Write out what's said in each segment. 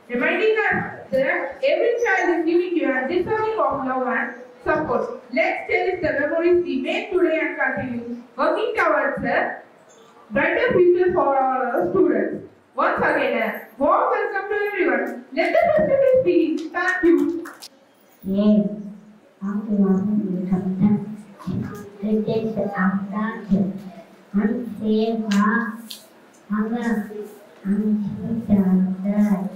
reminding us that every child is unique and deserving of love and support. Let's cherish the memories we made today and continue working towards a brighter future for our students. Once again, a warm welcome to everyone. Let the festivities begin. Thank you. Yes, after one sometimes it is after unsafe hunger unchildren.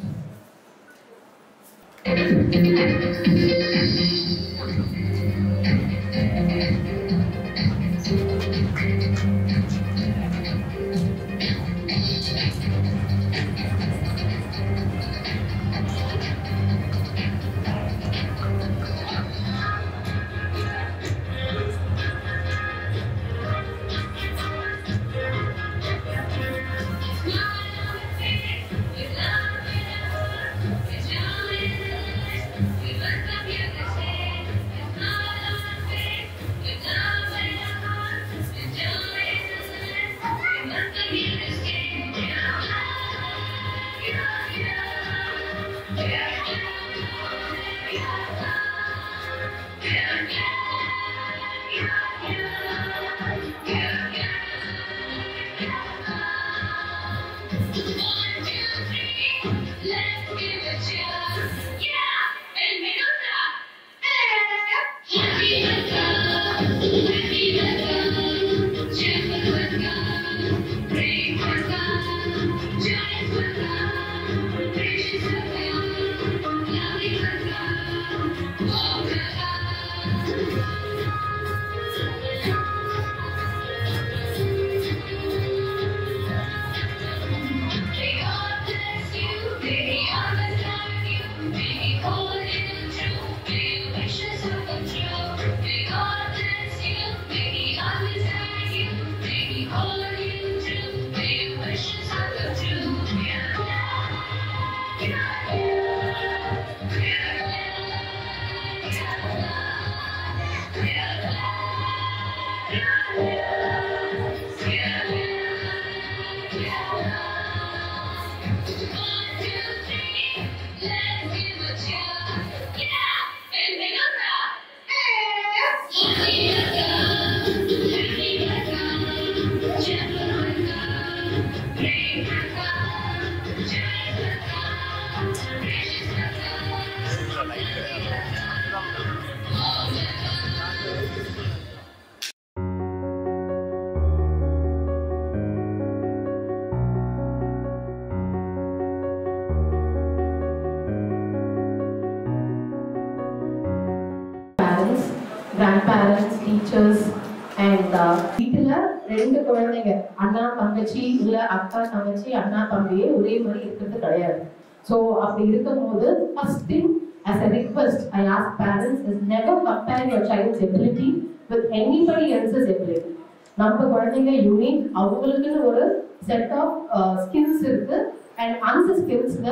grandparents, teachers, and வீட்டுல ரெண்டு குழந்தைங்க அண்ணா தங்கச்சி இல்ல அக்கா தங்கச்சி அண்ணா தம்பியே ஒரே மாதிரி இருக்கிறது கிடையாது. ஸோ அப்படி இருக்கும்போது first thing as a request I ask parents is never compare your child's ability with anybody else's ability. நம்ம குழந்தைங்க யூனிக், அவங்களுக்குன்னு ஒரு செட் ஆஃப் ஸ்கில்ஸ் இருக்கு and அந்த skillsல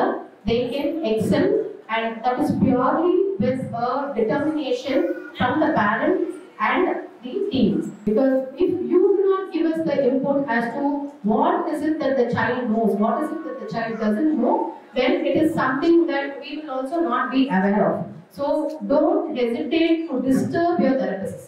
they can excel, and that is purely with a determination from the parent and the team. Because if you do not give us the input as to what is it that the child knows, what is it that the child doesn't know, then it is something that we will also not be aware of. So don't hesitate to disturb your therapists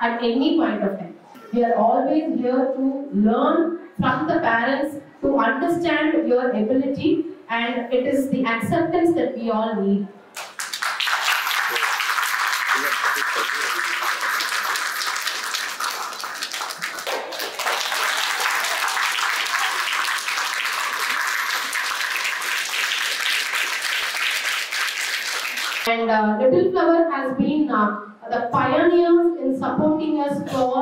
at any point of time. We are always here to learn from the parents, to understand your ability, and it is the acceptance that we all need. And Little Flower has been the pioneers in supporting us for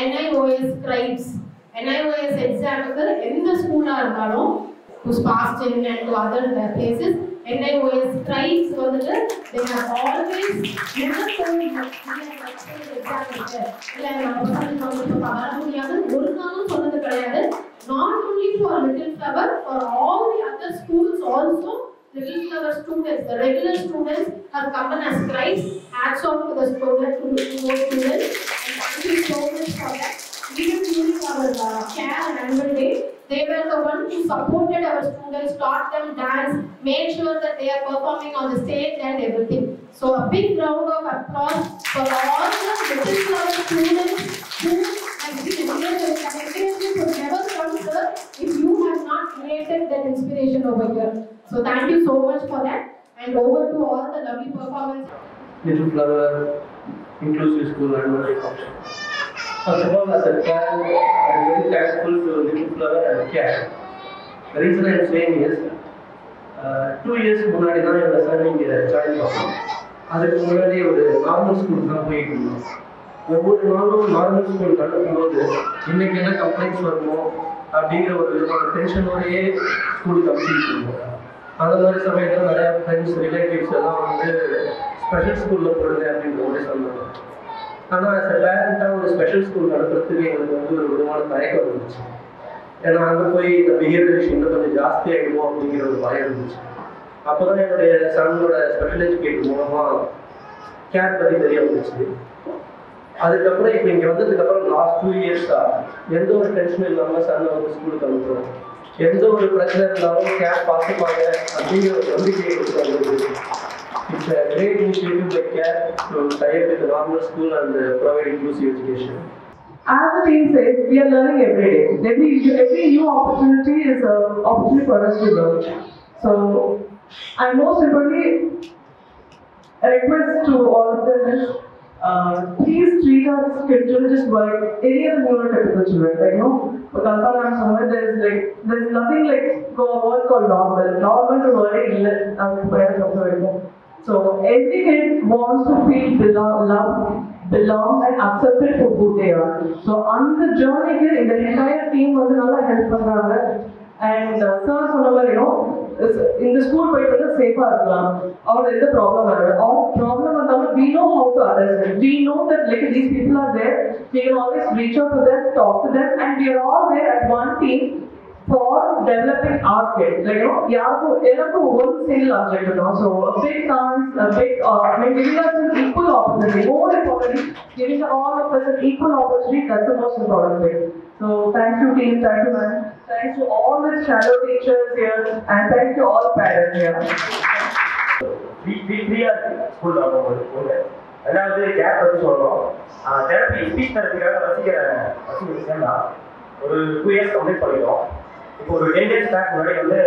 NIOS scribes. NIOS exam in the school to Sparston and to other places. NIOS scribes, they have always never told not only for Little Flower, for all the other schools also. Little Flower students, the regular students, have come in as scribes. Hats off to the students, and thank you so much for that. Even during our care and annual day, They were the ones who supported our students, taught them dance, made sure that they are performing on the stage and everything. So a big round of applause for all the Little Flower students who have been created. Inspiration would never come, sir, if you have not created that inspiration over here. So thank you so much for that. And over to all the lovely performances. Little Flower Inclusive School Annual Function. First of all, as a parent, I am very thankful to Little Flower and the CAT. The reason I am saying is, 2 years முன்னாடி தான் என்னோட son இங்கே join பண்ணோம். அதுக்கு முன்னாடி ஒரு normal school தான் போயிட்டு இருந்தோம். ஒவ்வொரு நாளும் நார்மல் ஸ்கூல் அனுப்பும்போது இன்னைக்கு என்ன கம்ப்ளைண்ட்ஸ் வருமோ அப்படிங்கிற ஒரு விதமான டென்ஷனோடையே ஸ்கூலுக்கு அனுப்பிட்டு இருந்தோம். அந்த மாதிரி சமயத்தில் நிறையா ஃப்ரெண்ட்ஸ் ரிலேட்டிவ்ஸ் எல்லாம் வந்து ஸ்பெஷல் ஸ்கூலில் போடுறது அப்படின்ற மாதிரி சொன்னாங்க. ஆனால் ஆஸ் அ பேரண்ட்டாக ஒரு ஸ்பெஷல் ஸ்கூல் நடத்துறதுக்கு எங்களுக்கு வந்து ஒரு விதமான தயக்கம் இருந்துச்சு. ஏன்னா அங்கே போய் இந்த பிஹேவியர் இன்னும் கொஞ்சம் ஜாஸ்தி ஆகிடுமோ அப்படிங்கிற ஒரு பயம் இருந்துச்சு. அப்போ தான் என்னுடைய சனோட ஸ்பெஷல் எஜுகேட் மூலமாக கேர் பற்றி தெரிய வந்துச்சு. அதுக்கப்புறம் இப்போ இங்கே வந்ததுக்கப்புறம் லாஸ்ட் 2 இயர்ஸாக எந்த ஒரு டென்ஷனும் இல்லாமல் சன்னை வந்து ஸ்கூலுக்கு அனுப்புகிறோம். எந்த ஒரு பிரச்சனை இருந்தாலும் கேர் பார்த்துப்பாங்க அப்படிங்கிற ஒரு நம்பிக்கையை கொடுத்து it's a great initiative by CARE to tie up with the normal school and provide inclusive education. As the team says, we are learning every day. Every new opportunity is an opportunity for us to learn. So, and most importantly, a request to all of them is, please treat our children just like any other neurotypical children. Like, you know, for Kalpana and somewhere there's nothing like a word called normal. Normal to learning illness. So every kid wants to feel belong and accepted for who they are. So on the journey, the entire team was another help பண்றாங்க. And sir சொன்ன மாதிரி, you know, in the school போயிட்டு சேஃபா இருக்கலாம். அவங்களுக்கு எந்த problem வராது. All problem வந்தாலும் we know how to address it. We know that like these people are there. We can always reach out to them, talk to them, and we are all there as one team for developing our kids. Like, you know, everyone one single object, you know. So a big chance, giving us an equal opportunity. More importantly, giving all of us an equal opportunity. That's the most important thing. So thank you team, thank you man. Thanks to all the shadow teachers here, and thank you all parents here. We are school level. அதாவது gap பற்றி சொல்கிறோம். Therapy speech தெரப்பிக்காக ரசிக்கிறேன் ஒரு 2 years complete பண்ணிட்டோம். இப்போ ஒரு 10 days back முன்னாடி வந்து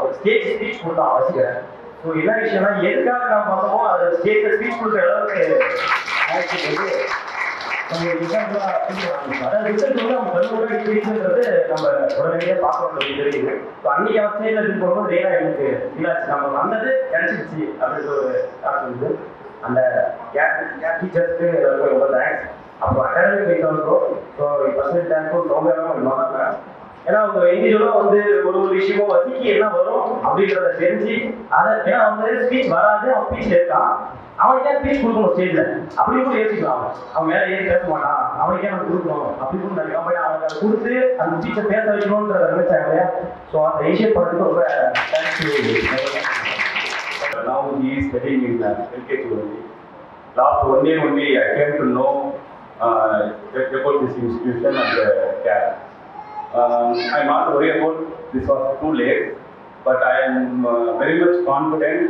ஒரு ஸ்டேஜ் ஸ்பீச் கொடுத்தோம் ரசிக்கிறேன். ஸோ என்ன விஷயம்னா எதுக்காக நான் பார்த்தோமோ அது ஸ்டேஜில் ஸ்பீச் கொடுக்குற அளவுக்கு அதாவது ரிசல்ட் வந்து நம்ம கல்லூரி ஸ்பீச்சுன்றது நம்ம உடனடியாக பார்க்கணும் தெரியுது. ஸோ அன்றைக்கி அவன் ஸ்டேஜில் இருந்து போகும்போது நேராக எனக்கு இல்லாச்சு நம்ம வந்தது கிடைச்சிருச்சு அப்படின்ற ஒரு தாட் வந்து அந்த கேப் டீச்சர்ஸ்க்கு ரொம்ப தேங்க்ஸ். அப்புறம் academic wise also so percent thanks ரொம்ப நல்லாங்க. ஏன்னா அவங்க இண்டிவிஜுவலாக வந்து ஒரு விஷயமும் வசிக்கு என்ன வரும் அப்படின்றத தெரிஞ்சு அதை ஏன்னா வந்து ஸ்பீச் வராது அவன் ஸ்பீச் இருக்கான் அவனுக்கே ஸ்பீச் கொடுக்கணும் ஸ்டேஜில் அப்படி கூட யோசிக்கலாம். அவன் மேலே ஏறி பேச மாட்டான் அவனுக்கே நம்ம கொடுக்கணும் அப்படி கூட நினைக்கலாம். பட் அவனுக்கு அதை கொடுத்து அந்த ஸ்பீச்சை பேச வைக்கணுன்றத நினைச்சாங்க இல்லையா. ஸோ அந்த இனிஷியேட் பண்ணுறதுக்கு ரொம்ப thanks. Now he is studying in LKG only. Last 1 year only I came to know about this institution and CARE. I am not worried about this was too late, but I am very much confident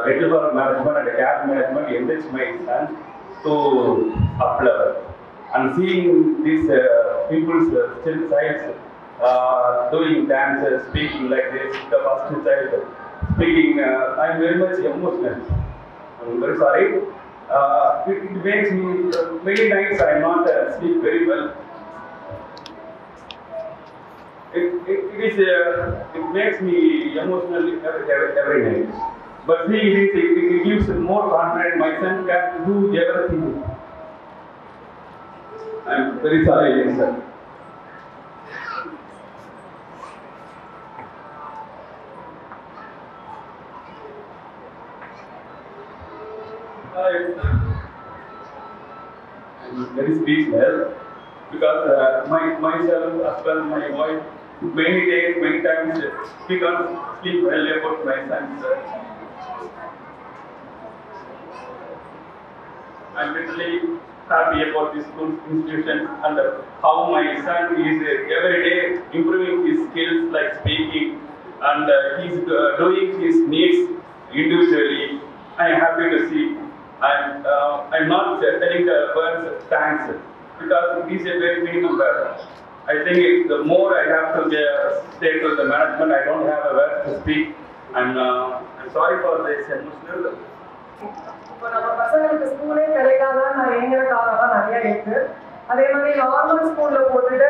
Little Flower management and CARE management enrich my son to up level. And seeing these people's still sides doing dances, speaking like this, the first child speaking, I am very much emotional. I am very sorry. It makes me many nights I am not sleep very well. It makes me emotional every night. But see, it gives more confidence. My son can do everything. I am very sorry, sir. I'm very speechless because myself as well my wife many days, many times we can't sleep well about my son. I'm literally happy about this school institution and how my son is every day improving his skills like speaking and he's doing his needs individually. I am happy to see. And I'm not telling the words thanks because it is a very minimum word. I think the more I have to say to the management, I don't have a word to speak. I'm sorry for this emotional. இப்போ நம்ம பசங்களுக்கு ஸ்கூலே கிடைக்காதான் நான் ஏங்கிற காலம்லாம் நிறைய இருக்கு. அதே மாதிரி நார்மல் ஸ்கூல்ல போட்டுட்டு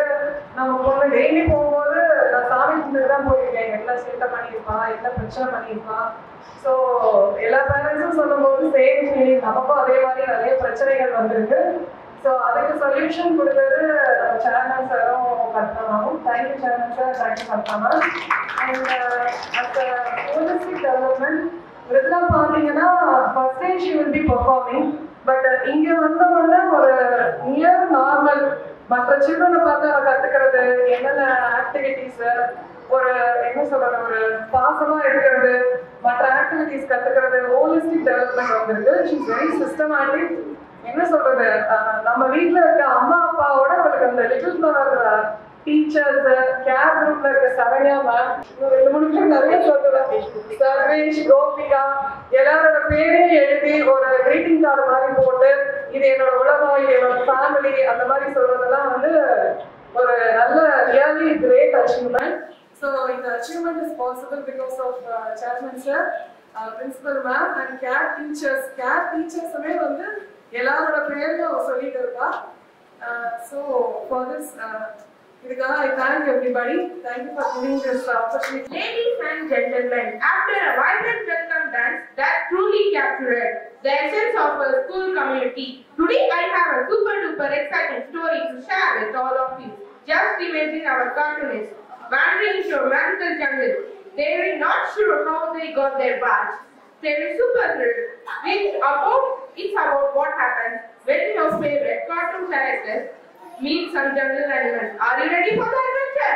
நம்ம பொண்ணு டெய்லி போகும்போது நான் சாமி கும்பிட்டு தான் போயிருக்கேன். என்ன சேட்டை பண்ணியிருப்பா, என்ன பிரச்சனை பண்ணியிருப்பா. ஸோ எல்லா பேரண்ட்ஸும் சொல்லும்போது சேம் ஃபீலிங், நமக்கும் அதே மாதிரி நிறைய பிரச்சனைகள் வந்திருக்கு. ஸோ அதுக்கு சொல்யூஷன் கொடுத்தது நம்ம சேர்மன் சாரும் கர்த்தமாவும். Thank you chairman sir, thank you Karthama. And அந்த ஹோலிஸ்டிக் டெவலப்மெண்ட் Ridla பார்த்தீங்கன்னா first day she will be performing. But இங்க வந்தவொடனே ஒரு நியர் நார்மல் மற்ற சில்ட்ரனை பார்த்து அவ கத்துக்கிறது, என்னென்ன ஆக்டிவிட்டிஸ், ஒரு என்ன சொல்றது, ஒரு பாசமா இருக்கிறது, மற்ற ஆக்டிவிட்டிஸ் கத்துக்கிறது, ஹோலிஸ்டிக் டெவலப்மெண்ட் வந்திருக்கு. She is very systematic. என்ன சொல்றது, நம்ம வீட்டுல இருக்க அம்மா அப்பாவோட அவளுக்கு அந்த லிட்டில் ஃப்ளவர் டீச்சர்ஸ், கேர் குரூப்ல இருக்க சரண்யா மேம், 2-3 பேர் நிறைய சொல்லுவேன், சர்வேஷ், கோபிகா, எல்லாரோட பேரையும் எழுதி ஒரு கிரீட்டிங் கார்டு மாதிரி போட்டு இது என்னோட உலகம், இது என்னோட ஃபேமிலி, அந்த மாதிரி சொல்றதெல்லாம் வந்து ஒரு நல்ல ரியலி கிரேட் அச்சீவ்மெண்ட். ஸோ இந்த achievement is possible because of chairman sir, principal ma'am and care teachers. கேர் டீச்சர்ஸுமே வந்து எல்லாரோட பேரையும் அவர் சொல்லிட்டு இருக்கா. So for this I thank everybody. Thank you for giving this opportunity. Ladies and gentlemen, after a vibrant welcome dance that truly captured the essence of a school community, today I have a super duper exciting story to share with all of you. Just imagine our cartoonists wandering through a magical jungle. They were not sure how they got their badge. They were super thrilled. It's about what happens when your favorite cartoon characters meet some jungle animals. Are you ready for the adventure?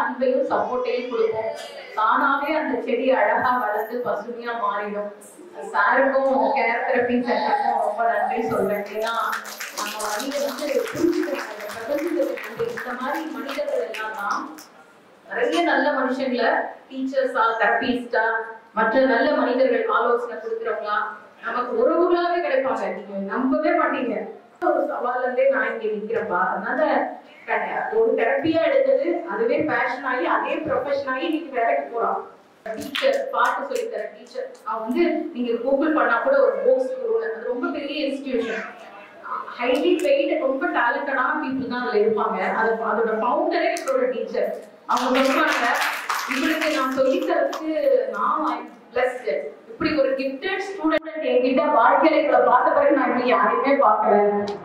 அன்பையும் சப்போர்ட்டையும் கொடுக்கும். தானாவே அந்த செடி அழகா வளர்ந்து பசுமையா மாறிடும். சாருக்கும் கேர் தெரப்பி சென்டருக்கும் ரொம்ப நன்றி சொல்றேன். ஏன்னா நம்ம வழியை வந்து இந்த மாதிரி மனிதர்கள் எல்லாம் தான் நிறைய நல்ல மனுஷங்களை டீச்சர்ஸா தெரபிஸ்டா மற்ற நல்ல மனிதர்கள் ஆலோசனை கொடுக்குறவங்களா நமக்கு உறவுகளாவே கிடைப்பாங்க. நீங்க நம்பவே மாட்டீங்க. ஒரு சவால்ல இருந்தே நான் இங்க நிக்கிறப்பா. அதனால ஒரு தெரப்பியா எடுத்தது அதுவே பேஷன் ஆகி அதே ப்ரொஃபஷன் ஆகி இன்னைக்கு வேலைக்கு போறான். டீச்சர் பாட்டு சொல்லி தர டீச்சர் அவன் வந்து நீங்க கூகுள் பண்ணா கூட ஒரு கோர்ஸ் குரு, அது ரொம்ப பெரிய இன்ஸ்டிடியூஷன். ஹைலி பெய்டு ரொம்ப டேலண்டடான பீப்புள் தான் அதுல இருப்பாங்க. அதோட ஃபவுண்டரே என்னோட டீச்சர். அவங்க சொல்றாங்க இவளுக்கு நான் சொல்லி தரதுக்கு நான் பிளஸ்ட். இப்படி ஒரு கிஃப்டட் ஸ்டூடெண்ட் என்கிட்ட வாழ்க்கையில இவளை பார்த்த பிறகு நான் இப்படி யாரையுமே பார்க்கல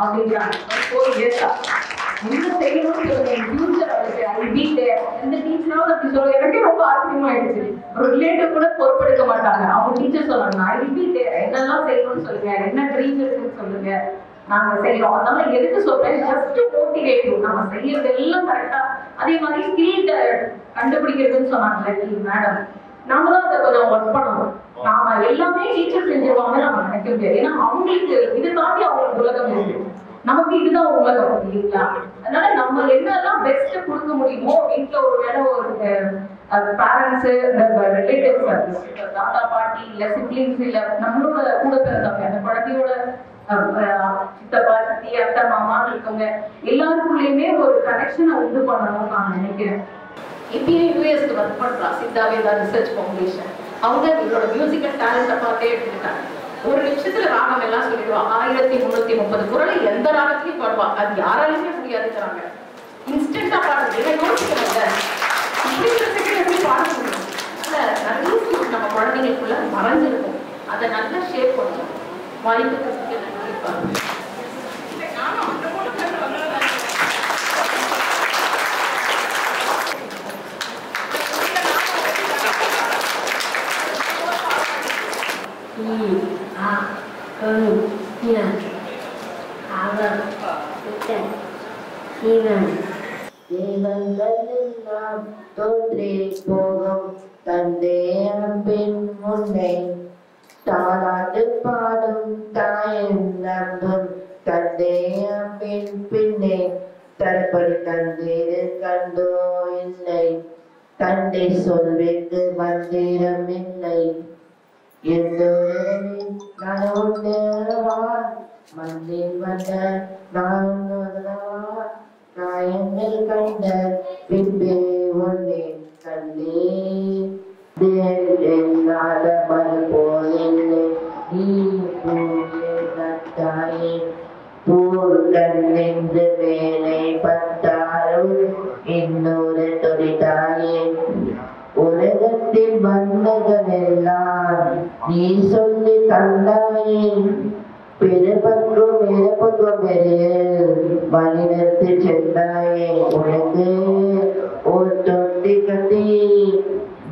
அப்படிங்கிறாங்க. 4 years என்ன செய்யணும்னு சொல்லுங்க. என் ஃபியூச்சர் அவளுக்கு ஐபிட்டு எந்த டீச்சராவது அப்படி சொல்ல எனக்கே ரொம்ப ஆச்சரியமாயிடுச்சு. ஒரு ரிலேட்டிவ் கூட பொறுப்பெடுக்க மாட்டாங்க. அவங்க டீச்சர் சொல்றாங்க ஐபிட்டு என்னெல்லாம் செய்யணும்னு சொல்லுங்க, என்ன ட்ரீம் இருக்குன்னு சொல்லுங்க, நாங்க செய்யறோம். அதனால எதுக்கு சொல்றேன், ஜஸ்ட் மோட்டிவேட்டிவ். நம்ம செய்யறது எல்லாம் கரெக்டா. அதே மாதிரி ஸ்கில் கண்டுபிடிக்கிறதுன்னு சொன்னாங்க மேடம். நாம தான் அதை கொஞ்சம் ஒர்க் பண்ணணும். நாம எல்லாமே டீச்சர் செஞ்சிருவாங்க நம்ம நினைக்க முடியாது. ஏன்னா அவங்களுக்கு இது தாண்டி அவங்களுக்கு உலகம் இருக்கு, நமக்கு இதுதான் உலகம் இல்லைங்களா? அதனால நம்ம என்னெல்லாம் பெஸ்ட் கொடுக்க முடியுமோ வீட்டுல ஒரு வேலை ஒரு பேரண்ட்ஸ் ரிலேட்டிவ்ஸ் தாத்தா பாட்டி இல்ல சிப்ளிங்ஸ் இல்ல நம்மளோட கூட பிறந்தவங்க அந்த குழந்தையோட சித்தப்பா சித்தி அத்தை மாமா இருக்கவங்க எல்லாருக்குள்ளயுமே ஒரு கனெக்ஷனை உண்டு பண்ணணும்னு நான் நினைக்கிறேன். இப்பயே யூஎஸ்க்கு ஒர்க் பண்றா சித்தாவேதா ரிசர்ச் ஃபவுண்டேஷன். அவங்க இவரோட மியூசிக்கல் டேலண்ட்டை பார்த்தே எடுத்துக்கிட்டாங்க. ஒரு நிமிஷத்துல ராகம் எல்லாம் சொல்லிடுவா. 1330 குரலை எந்த ராகத்திலையும் பாடுவா. அது யாராலுமே முடியாதுங்கிறாங்க. இன்ஸ்டன்டா பாடுறது யோசிக்கிறாங்க. எப்படி பாட முடியும்? நிறைய நம்ம குழந்தைங்களுக்குள்ள மறைஞ்சிருக்கும். அதை நல்லா ஷேப் பண்ணணும். வாய்ப்பு நன்றி. தோன்றே போகும் தந்தே அன்பின் முன்னே தாராட்டு பாடும் தாயின் நம்பும் தந்தே அன்பின் பின்னே தரப்படி தந்தேரு கண்டோ இல்லை தந்தை சொல்வேக்கு மந்திரம் இல்லை மண்ணில் வந்த நாயங்கள் கண்ட பின்பே ஒன்னே கண்டே மறு போதில்லை நீ பூத்தாயே பூர்கண் நின்று மேலே பத்தாரும் இன்னொரு தொழிலாயே உலகத்தில் வந்தகள் எல்லாம் நீ சொல்லி தந்தாயே பிறப்பக்கும் இறப்பக்கும் வழிநடத்தி சென்றாயே உனக்கு ஒரு தொட்டி கட்டி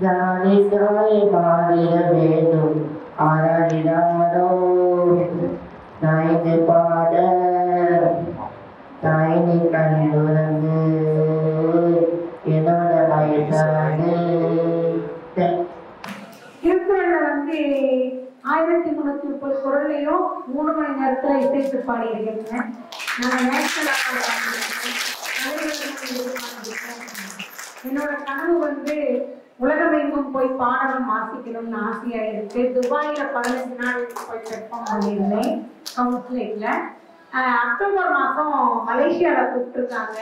தானிதாய் மாறிட வேண்டும் ஆராடினாரோ நாய்ந்து பாட தாயினை கண்டுறங்கு என்னோட வயசானு திருக்குறள்ல வந்து 1330 குரல்லையும் 3 மணி நேரத்துல இசைத்து பாடி இருக்கேன். நான் நேஷனல் என்னோட கனவு வந்து உலகமெங்கும் போய் பாடணும் வாசிக்கணும்னு ஆசையா இருக்கு. துபாயில 15 நாள் போய் பெர்ஃபார்ம் பண்ணியிருந்தேன் கவுன்சிலிங்ல. அக்டோபர் மாதம் மலேசியாவில் கூப்பிட்டுருக்காங்க.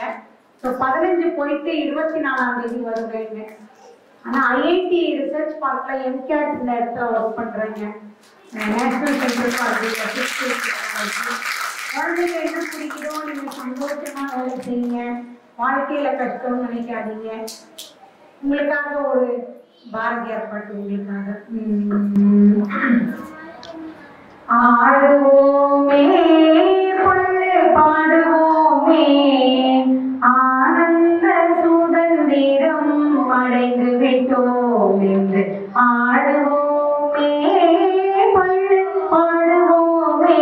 ஸோ 15 போயிட்டு 24ஆம் தேதி வருவேங்க. ஆனா ஐஐடி ரிசர்ச் பார்க்ல எம்கேட் இந்த இடத்துல ஒர்க் பண்றேங்க. நேஷனல் சென்டர் ஃபார் குழந்தைங்க என்ன பிடிக்குதோ நீங்க சந்தோஷமா வேலை செய்யுங்க. வாழ்க்கையில கஷ்டம்னு நினைக்காதீங்க. உங்களுக்காக ஒரு பாரதியார் பாட்டு உங்களுக்காக. ஆடுவோமே பொண்ணு பாடுவோமே ஆனந்த சுதந்திரம் அடைந்து விட்டோம் என்று ஆடுவோமே பொண்ணு பாடுவோமே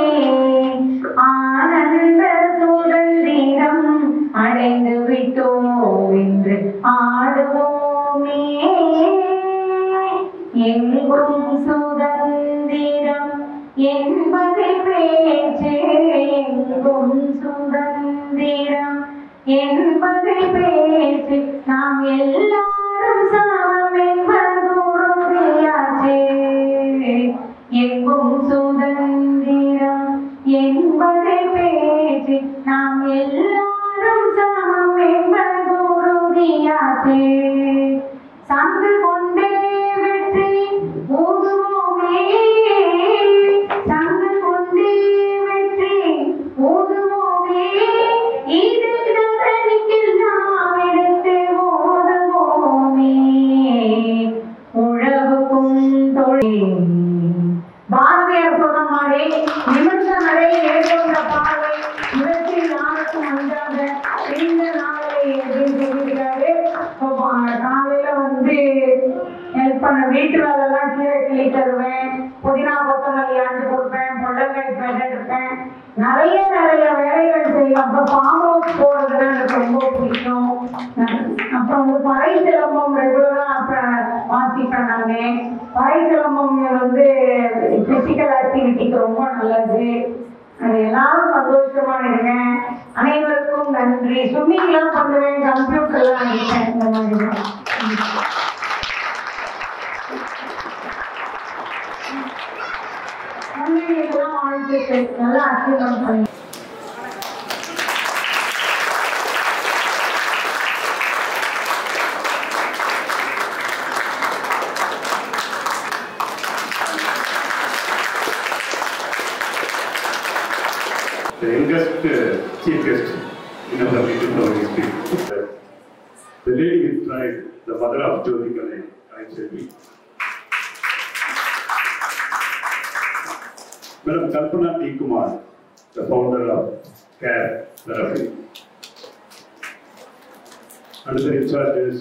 ஆனந்த சுதந்திரம் அடைந்து விட்டோம் என்று ஆடுவோமே எங்கும் சுதந்திரம் என்பதை பேச்சு எங்கும் சுதந்திரம் என்பதை பேச்சு நாம் எல்லாரும் சமம் என்பது உறுதியாச்சு எங்கும் சுதந்திரம் என்பதை பேச்சு நாம் எல்லாரும் சமம் என்பது உறுதியாச்சு சங்கு கொண்டே வெற்றி ஊதுவோமே சங்கு கொண்டே வெற்றி ஊதுவோமே இது தரணிக்கில் நாம் எடுத்து ஓதுவோமே உழவுக்கும் தொழில் பாரதியார் சொன்ன மாதிரி நிமிஷ நடை ஏற்கொண்ட பார்வை இவற்றில் நாளுக்கும் அஞ்சாத இந்த நாளை அப்படின்னு சொல்லியிருக்காரு. காலையில வந்து ஹெல்ப் பண்ண வீட்டு வேலைலாம் கீரை கிளி தருவேன், புதினா கொத்தமல்லி ஆண்டு கொடுப்பேன், பொடங்காய் பேட்டை எடுப்பேன், நிறைய வேலைகள் செய்வேன். அப்புறம் ஃபார்ம் ஹவுஸ் போறதுன்னா எனக்கு ரொம்ப பிடிக்கும். அப்புறம் வந்து பறை சிலம்பம் ரெகுலரா வாசிப்பேன். நானு பறை சிலம்பம் வந்து பிசிக்கல் ஆக்டிவிட்டிக்கு ரொம்ப நல்லது. அது எல்லாரும் சந்தோஷமா இருக்கேன். அனைவருக்கும் நன்றி. ஸ்விம்மிங் எல்லாம் பண்ணுவேன், கம்ப்யூட்டர் எல்லாம் இருக்கேன். இந்த மாதிரி குழந்தைகளுக்கெல்லாம் வாழ்த்துக்கள். நல்லா அச்சீவ்மெண்ட் பண்ணி The youngest chief guest in our history. The lady is bride, the mother of Jyoti Kalai, Selvi. Madam Kalpana D. Kumar, the founder of CARE Therapy. Another in charge is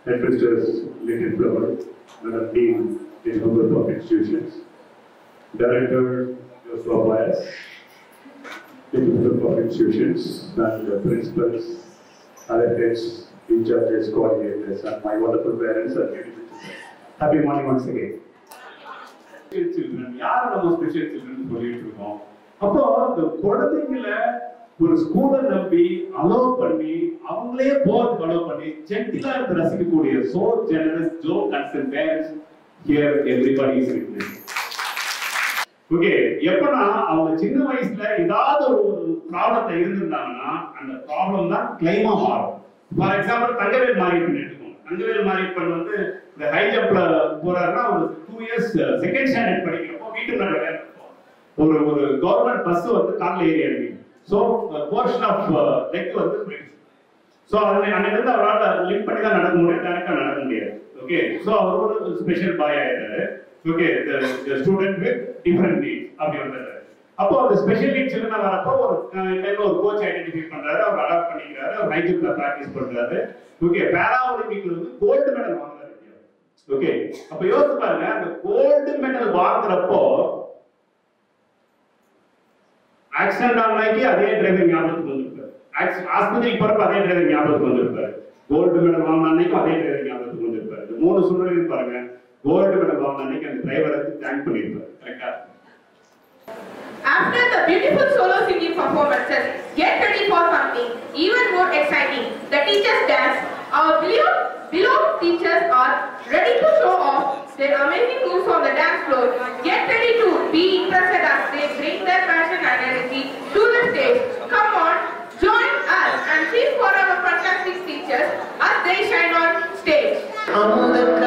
Headmistress Little Flower, Madam Dean in Group of Institutions, Director Joseph Bias, Little Group of Institutions, and the principals, other heads, in charges, coordinators, and my wonderful parents and beautiful children. Happy morning once again. Special children, யார நம்ம special children சொல்லிட்டு இருக்கோம். அப்போ இந்த குழந்தைகளை ஒரு ஸ்கூலை நம்பி அலோவ் பண்ணி அவங்களே போர்ட் அலோவ் பண்ணி ஜென்டிலா இருந்து ரசிக்கக்கூடிய so generous Joe concern parents here everybody is witness. Okay, எப்பனா அவங்க சின்ன வயசுல ஏதாவது ஒரு ப்ராப்ளத்தை இருந்திருந்தாங்கன்னா அந்த ப்ராப்ளம் தான் கிளைமா மாறும். ஃபார் எக்ஸாம்பிள் தங்கவேல் மாரியப்பன் எடுத்துக்கோங்க. தங்கவேல் மாரியப்பன் வந்து இந்த ஹை ஜம்ப்ல போறாருன்னா ஒரு 2 இயர்ஸ் செகண்ட் ஸ்டாண்டர்ட் படிக்கிறப்போ வீட்டு மேல ஒரு கவர்மெண்ட் பஸ் வந்து கார்ல ஏறி அடிக்குது. ஸோ போர்ஷன் ஆஃப் லெக் வந்து போயிடுச்சு. ஸோ அன்னைக்கு அவரால் லிங்க் பண்ணி தான் நடக்க முடியும், டேரக்டா நடக்க முடியாது. ஓகே, ஸோ அவர் ஒரு ஸ்பெஷல் பாய் ஆயிட்டாரு. Okay, student with different needs அப்படி வந்தாரு. அப்போ அந்த ஸ்பெஷல் நீட்ஸ் என்ன வரப்போ ஒரு கோச் ஐடென்டிஃபை பண்றாரு, அவர் அடாப்ட் பண்ணிக்கிறாரு, அவர் ஹை ஜம்ப்ல பிராக்டிஸ் பண்றாரு. ஓகே, பாரா ஒலிம்பிக்ல வந்து கோல்டு மெடல் வாங்குறாரு. ஓகே, அப்ப யோசிச்சு பாருங்க, அந்த கோல்டு மெடல் வாங்குறப்போ ஆக்சிடென்ட் ஆனாக்கி அதே டிரைவர் ஞாபகத்துக்கு வந்திருப்பாரு, ஆஸ்பத்திரிக்கு போறப்ப அதே டிரைவர் ஞாபகத்துக்கு வந்திருப்பாரு, கோல்டு மெடல் வாங்கின அன்னைக்கும் அதே டிரைவர் ஞாபகத்துக்கு வந்திருப்பாரு. இந்த 3 சூழ்நிலையும் பாருங்க, கோல்டு மெடல் வாங்கின அன்னைக்கு அந்த டிரைவரை தேங்க் பண்ணிருப்பாரு. கரெக்டா? After the beautiful solo singing performances, get ready for something even more exciting. The teachers dance. Our beloved teachers are ready to show off their amazing moves on the dance floor. Get ready to be interested as they bring their passion and energy to the stage. Come on, join us and cheer for our fantastic teachers as they shine on stage. அமுத